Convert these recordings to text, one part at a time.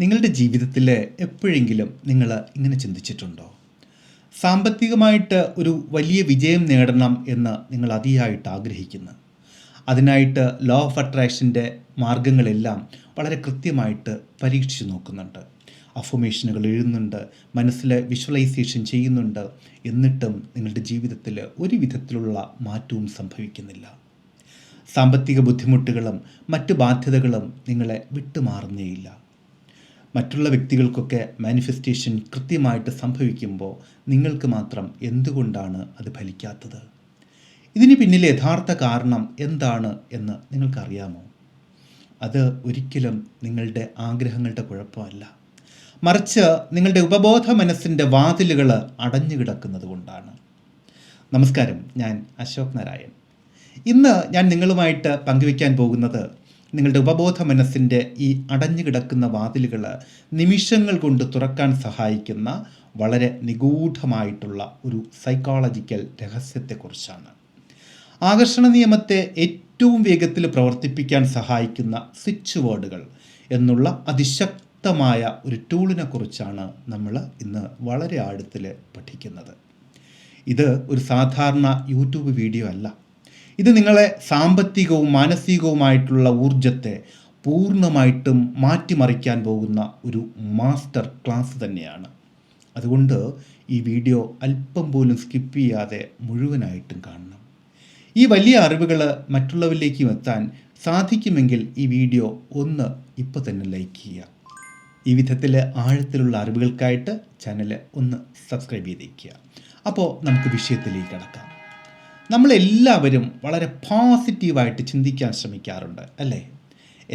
നിങ്ങളുടെ ജീവിതത്തിൽ എപ്പോഴെങ്കിലും നിങ്ങൾ ഇങ്ങനെ ചിന്തിച്ചിട്ടുണ്ടോ? സാമ്പത്തികമായിട്ട് ഒരു വലിയ വിജയം നേടണം എന്ന് നിങ്ങൾ അതിയായിട്ട് ആഗ്രഹിക്കുന്നു. അതിനായിട്ട് ലോ ഓഫ് അട്രാക്ഷൻ്റെ മാർഗങ്ങളെല്ലാം വളരെ കൃത്യമായിട്ട് പരീക്ഷിച്ച് നോക്കുന്നുണ്ട്. അഫർമേഷനുകൾ എഴുതുന്നുണ്ട്, മനസ്സിൽ വിഷ്വലൈസേഷൻ ചെയ്യുന്നുണ്ട്. എന്നിട്ടും നിങ്ങളുടെ ജീവിതത്തിൽ ഒരു വിധത്തിലുള്ള മാറ്റവും സംഭവിക്കുന്നില്ല. സാമ്പത്തിക ബുദ്ധിമുട്ടുകളും മറ്റു ബാധ്യതകളും നിങ്ങളെ വിട്ടുമാറുന്നേയില്ല. മറ്റുള്ള വ്യക്തികൾക്കൊക്കെ മാനിഫെസ്റ്റേഷൻ കൃത്യമായിട്ട് സംഭവിക്കുമ്പോൾ നിങ്ങൾക്ക് മാത്രം എന്തുകൊണ്ടാണ് അത് ഫലിക്കാത്തത്? ഇതിന് പിന്നിലെ യഥാർത്ഥ കാരണം എന്താണ് എന്ന് നിങ്ങൾക്കറിയാമോ? അത് ഒരിക്കലും നിങ്ങളുടെ ആഗ്രഹങ്ങളുടെ കുഴപ്പമല്ല, മറിച്ച് നിങ്ങളുടെ ഉപബോധ മനസ്സിൻ്റെ വാതിലുകൾ അടഞ്ഞു കിടക്കുന്നത് കൊണ്ടാണ്. നമസ്കാരം, ഞാൻ അശോക് നാരായൺ. ഇന്ന് ഞാൻ നിങ്ങളുമായിട്ട് പങ്കുവയ്ക്കാൻ പോകുന്നത് നിങ്ങളുടെ ഉപബോധ മനസ്സിൻ്റെ ഈ അടഞ്ഞു കിടക്കുന്ന വാതിലുകൾ നിമിഷങ്ങൾ കൊണ്ട് തുറക്കാൻ സഹായിക്കുന്ന വളരെ നിഗൂഢമായിട്ടുള്ള ഒരു സൈക്കോളജിക്കൽ രഹസ്യത്തെക്കുറിച്ചാണ്. ആകർഷണ നിയമത്തെ ഏറ്റവും വേഗത്തിൽ പ്രവർത്തിപ്പിക്കാൻ സഹായിക്കുന്ന സ്വിച്ച് വേർഡുകൾ എന്നുള്ള അതിശക്തമായ ഒരു ടൂളിനെ കുറിച്ചാണ് നമ്മൾ ഇന്ന് വളരെ ആഴത്തിൽ പഠിക്കുന്നത്. ഇത് ഒരു സാധാരണ യൂട്യൂബ് വീഡിയോ അല്ല. ഇത് നിങ്ങളെ സാമ്പത്തികവും മാനസികവുമായിട്ടുള്ള ഊർജത്തെ പൂർണ്ണമായിട്ടും മാറ്റിമറിക്കാൻ പോകുന്ന ഒരു മാസ്റ്റർ ക്ലാസ് തന്നെയാണ്. അതുകൊണ്ട് ഈ വീഡിയോ അല്പം പോലും സ്കിപ്പ് ചെയ്യാതെ മുഴുവനായിട്ടും കാണണം. ഈ വലിയ അറിവുകൾ മറ്റുള്ളവരിലേക്കും എത്താൻ സാധിക്കുമെങ്കിൽ ഈ വീഡിയോ ഇപ്പോൾ തന്നെ ലൈക്ക് ചെയ്യുക. ഈ വിധത്തിൽ ആഴത്തിലുള്ള അറിവുകൾക്കായിട്ട് ചാനൽ സബ്സ്ക്രൈബ് ചെയ്തേക്കുക. അപ്പോൾ നമുക്ക് വിഷയത്തിലേക്ക് കടക്കാം. നമ്മളെല്ലാവരും വളരെ പോസിറ്റീവായിട്ട് ചിന്തിക്കാൻ ശ്രമിക്കാറുണ്ട്, അല്ലേ?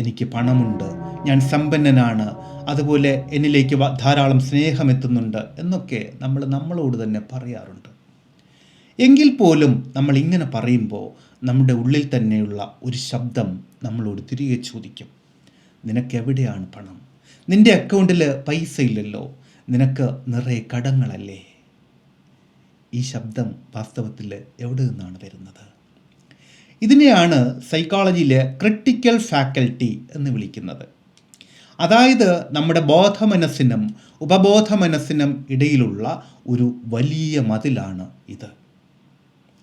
എനിക്ക് പണമുണ്ട്, ഞാൻ സമ്പന്നനാണ്, അതുപോലെ എന്നിലേക്ക് ധാരാളം സ്നേഹമെത്തുന്നുണ്ട് എന്നൊക്കെ നമ്മളോട് തന്നെ പറയാറുണ്ട്. എങ്കിൽ പോലും നമ്മൾ ഇങ്ങനെ പറയുമ്പോൾ നമ്മുടെ ഉള്ളിൽ തന്നെയുള്ള ഒരു ശബ്ദം നമ്മളോട് തിരികെ ചോദിക്കും, നിനക്കെവിടെയാണ് പണം? നിൻ്റെ അക്കൗണ്ടിൽ പൈസ ഇല്ലല്ലോ, നിനക്ക് നിറയെ കടങ്ങളല്ലേ? ഈ ശബ്ദം വാസ്തവത്തിൽ എവിടെ നിന്നാണ് വരുന്നത്? ഇതിനെയാണ് സൈക്കോളജിയിലെ ക്രിട്ടിക്കൽ ഫാക്കൽറ്റി എന്ന് വിളിക്കുന്നത്. അതായത് നമ്മുടെ ബോധമനസ്സിനും ഉപബോധ മനസ്സിനും ഇടയിലുള്ള ഒരു വലിയ മതിലാണ് ഇത്.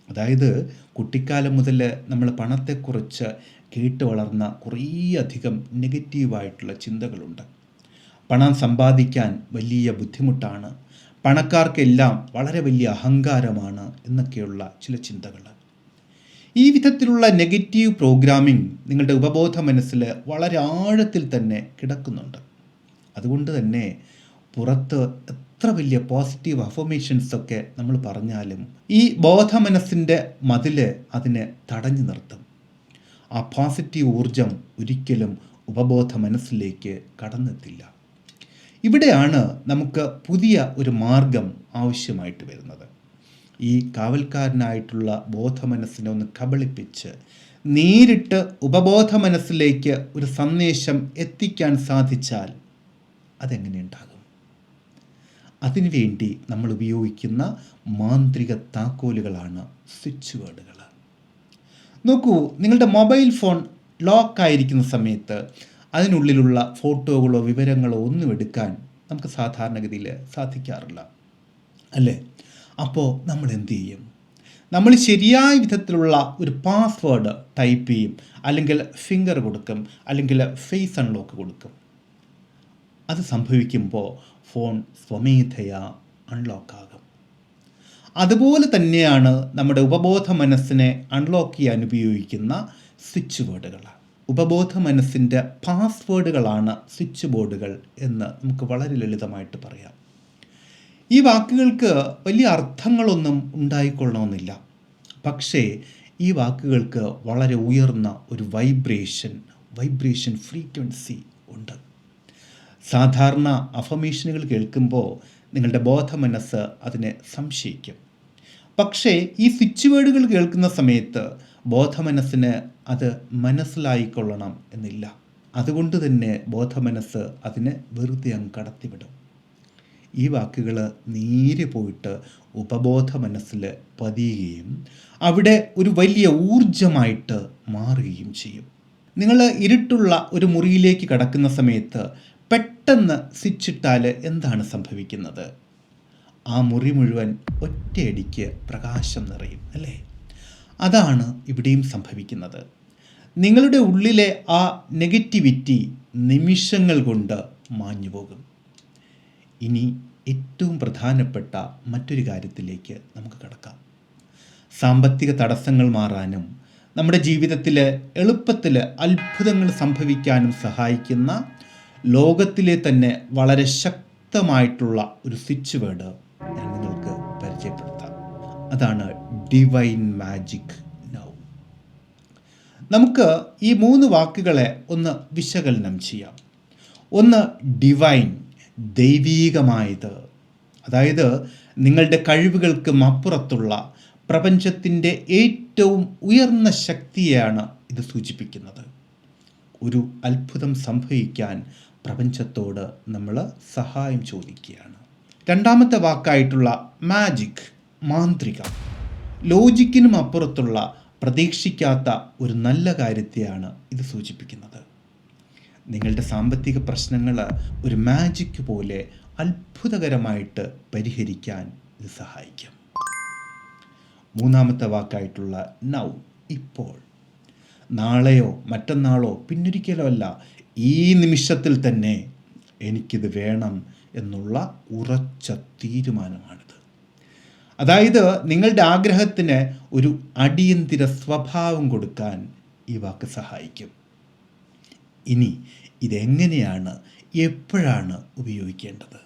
അതായത് കുട്ടിക്കാലം മുതൽ നമ്മൾ പണത്തെക്കുറിച്ച് കേട്ട് വളർന്ന കുറേയധികം നെഗറ്റീവായിട്ടുള്ള ചിന്തകളുണ്ട്. പണം സമ്പാദിക്കാൻ വലിയ ബുദ്ധിമുട്ടാണ്, പണക്കാർക്കെല്ലാം വളരെ വലിയ അഹങ്കാരമാണ് എന്നൊക്കെയുള്ള ചില ചിന്തകൾ. ഈ വിധത്തിലുള്ള നെഗറ്റീവ് പ്രോഗ്രാമിംഗ് നിങ്ങളുടെ ഉപബോധ മനസ്സിൽ വളരെ ആഴത്തിൽ തന്നെ കിടക്കുന്നുണ്ട്. അതുകൊണ്ട് തന്നെ പുറത്ത് എത്ര വലിയ പോസിറ്റീവ് അഫർമേഷൻസൊക്കെ നമ്മൾ പറഞ്ഞാലും ഈ ബോധ മനസ്സിൻ്റെ മതിൽ അതിനെ തടഞ്ഞു നിർത്തും. ആ പോസിറ്റീവ് ഊർജം ഒരിക്കലും ഉപബോധ മനസ്സിലേക്ക് കടന്നെത്തില്ല. ഇവിടെയാണ് നമുക്ക് പുതിയ ഒരു മാർഗം ആവശ്യമായിട്ട് വരുന്നത്. ഈ കാവൽക്കാരനായിട്ടുള്ള ബോധമനസ്സിനെ കബളിപ്പിച്ച് നേരിട്ട് ഉപബോധ മനസ്സിലേക്ക് ഒരു സന്ദേശം എത്തിക്കാൻ സാധിച്ചാൽ അതെങ്ങനെയുണ്ടാകും? അതിനുവേണ്ടി നമ്മൾ ഉപയോഗിക്കുന്ന മാന്ത്രിക താക്കോലുകളാണ് സ്വിച്ച് വേർഡുകൾ. നോക്കൂ, നിങ്ങളുടെ മൊബൈൽ ഫോൺ ലോക്കായിരിക്കുന്ന സമയത്ത് അതിനുള്ളിലുള്ള ഫോട്ടോകളോ വിവരങ്ങളോ ഒന്നും എടുക്കാൻ നമുക്ക് സാധാരണഗതിയിൽ സാധിക്കാറില്ല, അല്ലേ? അപ്പോൾ നമ്മൾ എന്ത് ചെയ്യും? നമ്മൾ ശരിയായ വിധത്തിലുള്ള ഒരു പാസ്വേഡ് ടൈപ്പ് ചെയ്യും, അല്ലെങ്കിൽ ഫിംഗർ കൊടുക്കും, അല്ലെങ്കിൽ ഫേസ് അൺലോക്ക് കൊടുക്കും. അത് സംഭവിക്കുമ്പോൾ ഫോൺ സ്വമേധയാ അൺലോക്കാകും. അതുപോലെ തന്നെയാണ് നമ്മുടെ ഉപബോധ മനസ്സിനെ അൺലോക്ക് ചെയ്യാൻ ഉപയോഗിക്കുന്ന സ്വിച്ച് വേർഡുകൾ. ഉപബോധ മനസ്സിൻ്റെ പാസ്വേഡുകളാണ് സ്വിച്ച് ബോർഡുകൾ എന്ന് നമുക്ക് വളരെ ലളിതമായിട്ട് പറയാം. ഈ വാക്കുകൾക്ക് വലിയ അർത്ഥങ്ങളൊന്നും ഉണ്ടായിക്കൊള്ളണമെന്നില്ല, പക്ഷേ ഈ വാക്കുകൾക്ക് വളരെ ഉയർന്ന ഒരു വൈബ്രേഷൻ ഫ്രീക്വൻസി ഉണ്ട്. സാധാരണ അഫർമേഷനുകൾ കേൾക്കുമ്പോൾ നിങ്ങളുടെ ബോധ മനസ്സ് അതിനെ സംശയിക്കും. പക്ഷേ ഈ സ്വിച്ച് വേർഡുകൾ കേൾക്കുന്ന സമയത്ത് ബോധമനസ്സിന് അത് മനസ്സിലായിക്കൊള്ളണം എന്നില്ല. അതുകൊണ്ട് തന്നെ ബോധമനസ്സ് അതിനെ വെറുതെ അങ്ങ് കടത്തിവിടും. ഈ വാക്കുകൾ നേരെ പോയിട്ട് ഉപബോധ മനസ്സിൽ പതിയുകയും അവിടെ ഒരു വലിയ ഊർജമായിട്ട് മാറുകയും ചെയ്യും. നിങ്ങൾ ഇരുട്ടുള്ള ഒരു മുറിയിലേക്ക് കടക്കുന്ന സമയത്ത് പെട്ടെന്ന് സ്വിച്ച് ഇട്ടാൽ എന്താണ് സംഭവിക്കുന്നത്? ആ മുറി മുഴുവൻ ഒറ്റയടിക്ക് പ്രകാശം നിറയും, അല്ലേ? അതാണ് ഇവിടെയും സംഭവിക്കുന്നത്. നിങ്ങളുടെ ഉള്ളിലെ ആ നെഗറ്റിവിറ്റി നിമിഷങ്ങൾ കൊണ്ട് മാഞ്ഞു പോകും. ഇനി ഏറ്റവും പ്രധാനപ്പെട്ട മറ്റൊരു കാര്യത്തിലേക്ക് നമുക്ക് കടക്കാം. സാമ്പത്തിക തടസ്സങ്ങൾ മാറാനും നമ്മുടെ ജീവിതത്തിൽ എളുപ്പത്തിൽ അത്ഭുതങ്ങൾ സംഭവിക്കാനും സഹായിക്കുന്ന ലോകത്തിലെ തന്നെ വളരെ ശക്തമായിട്ടുള്ള ഒരു സ്വിച്ച് വേർഡ് ഞാൻ നിങ്ങൾക്ക് പരിചയപ്പെടുത്താം. അതാണ് ഡിവൈൻ മാജിക് നൗ. നമുക്ക് ഈ 3 വാക്കുകളെ ഒന്ന് വിശകലനം ചെയ്യാം. ഒന്ന് ഡിവൈൻ, ദൈവീകമായത്, അതായത് നിങ്ങളുടെ കഴിവുകൾക്കും അപ്പുറത്തുള്ള പ്രപഞ്ചത്തിൻ്റെ ഏറ്റവും ഉയർന്ന ശക്തിയെയാണ് ഇത് സൂചിപ്പിക്കുന്നത്. ഒരു അത്ഭുതം സംഭവിക്കാൻ പ്രപഞ്ചത്തോട് നമ്മൾ സഹായം ചോദിക്കുകയാണ്. രണ്ടാമത്തെ വാക്കായിട്ടുള്ള മാജിക്, മാന്ത്രികം, ലോജിക്കിനും അപ്പുറത്തുള്ള പ്രതീക്ഷിക്കാത്ത ഒരു നല്ല കാര്യത്തെയാണ് ഇത് സൂചിപ്പിക്കുന്നത്. നിങ്ങളുടെ സാമ്പത്തിക പ്രശ്നങ്ങൾ ഒരു മാജിക് പോലെ അത്ഭുതകരമായിട്ട് പരിഹരിക്കാൻ ഇത് സഹായിക്കും. മൂന്നാമത്തെ വാക്കായിട്ടുള്ള നൗ, ഇപ്പോൾ. നാളെയോ മറ്റന്നാളോ പിന്നൊരിക്കലോ അല്ല, ഈ നിമിഷത്തിൽ തന്നെ എനിക്കിത് വേണം എന്നുള്ള ഉറച്ച തീരുമാനമാണിത്. അതായത് നിങ്ങളുടെ ആഗ്രഹത്തിന് ഒരു അടിയന്തര സ്വഭാവം കൊടുക്കാൻ ഈ വാക്ക് സഹായിക്കും. ഇനി ഇതെങ്ങനെയാണ്, എപ്പോഴാണ് ഉപയോഗിക്കേണ്ടത്?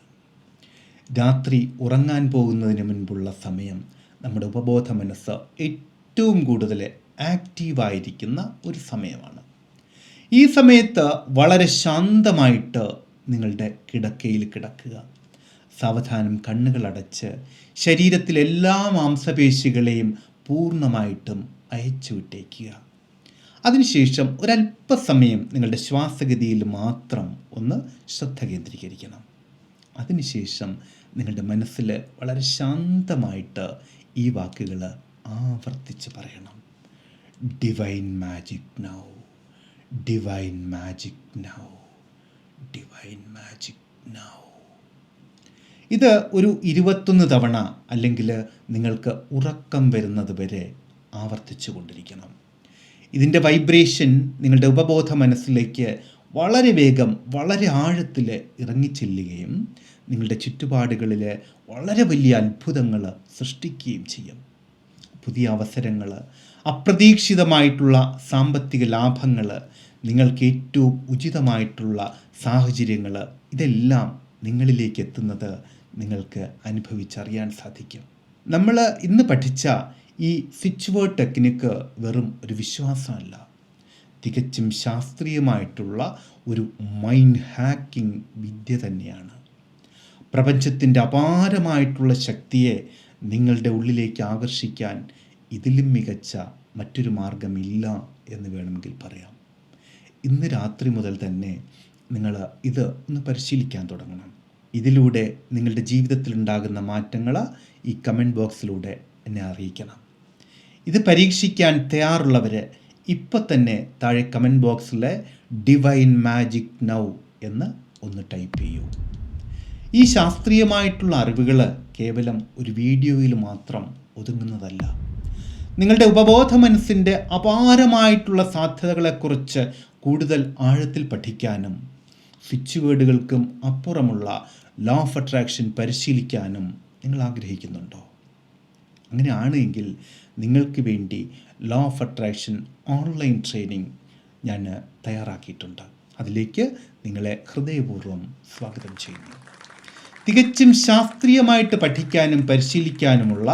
രാത്രി ഉറങ്ങാൻ പോകുന്നതിന് മുൻപുള്ള സമയം നമ്മുടെ ഉപബോധ മനസ്സ് ഏറ്റവും കൂടുതൽ ആക്റ്റീവായിരിക്കുന്ന ഒരു സമയമാണ്. ഈ സമയത്ത് വളരെ ശാന്തമായിട്ട് നിങ്ങളുടെ കിടക്കയിൽ കിടക്കുക. സാവധാനം കണ്ണുകളടച്ച് ശരീരത്തിലെ എല്ലാ മാംസപേശികളെയും പൂർണ്ണമായിട്ടും അയച്ചു വിട്ടേക്കുക. അതിനുശേഷം ഒരല്പസമയം നിങ്ങളുടെ ശ്വാസഗതിയിൽ മാത്രം ഒന്ന് ശ്രദ്ധ കേന്ദ്രീകരിക്കണം. അതിനുശേഷം നിങ്ങളുടെ മനസ്സിൽ വളരെ ശാന്തമായിട്ട് ഈ വാക്കുകൾ ആവർത്തിച്ച് പറയണം. Divine magic now, divine magic now, divine magic now. ഇത് ഒരു 21 തവണ അല്ലെങ്കിൽ നിങ്ങൾക്ക് ഉറക്കം വരുന്നത് വരെ ആവർത്തിച്ചു കൊണ്ടിരിക്കണം. ഇതിൻ്റെ വൈബ്രേഷൻ നിങ്ങളുടെ ഉപബോധ മനസ്സിലേക്ക് വളരെ വേഗം, വളരെ ആഴത്തിൽ ഇറങ്ങിച്ചെല്ലുകയും നിങ്ങളുടെ ചുറ്റുപാടുകളിൽ വളരെ വലിയ അത്ഭുതങ്ങൾ സൃഷ്ടിക്കുകയും ചെയ്യും. പുതിയ അവസരങ്ങൾ, അപ്രതീക്ഷിതമായിട്ടുള്ള സാമ്പത്തിക ലാഭങ്ങൾ, നിങ്ങൾക്ക് ഏറ്റവും ഉചിതമായിട്ടുള്ള സാഹചര്യങ്ങൾ, ഇതെല്ലാം നിങ്ങളിലേക്ക് എത്തുന്നത് നിങ്ങൾക്ക് അനുഭവിച്ചറിയാൻ സാധിക്കും. നമ്മൾ ഇന്ന് പഠിച്ച ഈ സ്വിച്ച് വേർഡ് ടെക്നിക്ക് വെറും ഒരു വിശ്വാസമല്ല, തികച്ചും ശാസ്ത്രീയമായിട്ടുള്ള ഒരു മൈൻഡ് ഹാക്കിംഗ് വിദ്യ തന്നെയാണ്. പ്രപഞ്ചത്തിൻ്റെ അപാരമായിട്ടുള്ള ശക്തിയെ നിങ്ങളുടെ ഉള്ളിലേക്ക് ആകർഷിക്കാൻ ഇതിലും മികച്ച മറ്റൊരു മാർഗമില്ല എന്ന് വേണമെങ്കിൽ പറയാം. ഇന്ന് രാത്രി മുതൽ തന്നെ നിങ്ങൾ ഇത് ഒന്ന് പരിശീലിക്കാൻ തുടങ്ങണം. ഇതിലൂടെ നിങ്ങളുടെ ജീവിതത്തിലുണ്ടാകുന്ന മാറ്റങ്ങൾ ഈ കമൻറ്റ് ബോക്സിലൂടെ എന്നെ അറിയിക്കണം. ഇത് പരീക്ഷിക്കാൻ തയ്യാറുള്ളവർ ഇപ്പം തന്നെ താഴെ കമൻറ്റ് ബോക്സിലെ ഡിവൈൻ മാജിക് നൗ എന്ന് ഒന്ന് ടൈപ്പ് ചെയ്യൂ. ഈ ശാസ്ത്രീയമായിട്ടുള്ള അറിവുകൾ കേവലം ഒരു വീഡിയോയിൽ മാത്രം ഒതുങ്ങുന്നതല്ല. നിങ്ങളുടെ ഉപബോധ മനസ്സിൻ്റെ അപാരമായിട്ടുള്ള സാധ്യതകളെക്കുറിച്ച് കൂടുതൽ ആഴത്തിൽ പഠിക്കാനും സ്വിച്ച് വേർഡുകൾക്കും അപ്പുറമുള്ള ലോ ഓഫ് അട്രാക്ഷൻ പരിശീലിക്കാനും നിങ്ങൾ ആഗ്രഹിക്കുന്നുണ്ടോ? അങ്ങനെയാണെങ്കിൽ നിങ്ങൾക്ക് വേണ്ടി law of attraction online training ഞാൻ തയ്യാറാക്കിയിട്ടുണ്ട്. അതിലേക്ക് നിങ്ങളെ ഹൃദയപൂർവ്വം സ്വാഗതം ചെയ്യുന്നു. തികച്ചും ശാസ്ത്രീയമായിട്ട് പഠിക്കാനും പരിശീലിക്കാനുമുള്ള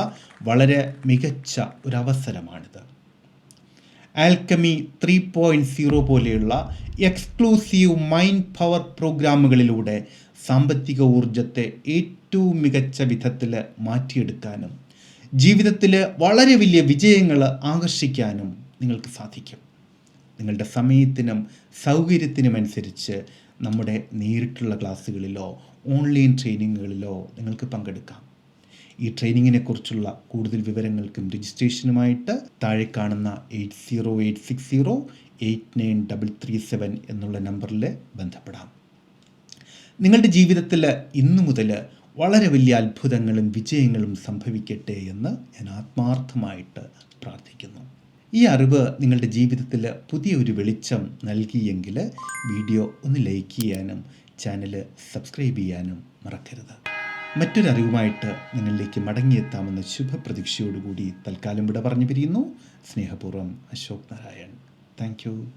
വളരെ മികച്ച ഒരവസരമാണിത്. ആൽക്കമി 3.0 പോലെയുള്ള എക്സ്ക്ലൂസീവ് മൈൻഡ് പവർ പ്രോഗ്രാമുകളിലൂടെ സാമ്പത്തിക ഊർജത്തെ ഏറ്റവും മികച്ച വിധത്തിൽ മാറ്റിയെടുക്കാനും ജീവിതത്തിൽ വളരെ വലിയ വിജയങ്ങൾ ആകർഷിക്കാനും നിങ്ങൾക്ക് സാധിക്കും. നിങ്ങളുടെ സമയത്തിനും സൗകര്യത്തിനുമനുസരിച്ച് നമ്മുടെ നേരിട്ടുള്ള ക്ലാസ്സുകളിലോ ഓൺലൈൻ ട്രെയിനിങ്ങുകളിലോ നിങ്ങൾക്ക് പങ്കെടുക്കാം. ഈ ട്രെയിനിങ്ങിനെക്കുറിച്ചുള്ള കൂടുതൽ വിവരങ്ങൾക്കും രജിസ്ട്രേഷനുമായിട്ട് താഴെ കാണുന്ന 80860 89337 എന്നുള്ള നമ്പറിൽ ബന്ധപ്പെടാം. നിങ്ങളുടെ ജീവിതത്തിൽ ഇന്നു മുതൽ വളരെ വലിയ അത്ഭുതങ്ങളും വിജയങ്ങളും സംഭവിക്കട്ടെ എന്ന് ഞാൻ ആത്മാർത്ഥമായിട്ട് പ്രാർത്ഥിക്കുന്നു. ഈ അറിവ് നിങ്ങളുടെ ജീവിതത്തിൽ പുതിയൊരു വെളിച്ചം നൽകിയെങ്കിൽ വീഡിയോ ഒന്ന് ലൈക്ക് ചെയ്യാനും ചാനൽ സബ്സ്ക്രൈബ് ചെയ്യാനും മറക്കരുത്. മറ്റൊരറിവുമായിട്ട് നിങ്ങളിലേക്ക് മടങ്ങിയെത്താമെന്ന ശുഭപ്രതീക്ഷയോടുകൂടി തൽക്കാലം ഇവിടെ പറഞ്ഞു പിരിയുന്നു. സ്നേഹപൂർവ്വം അശോക് നാരായൺ. Thank you.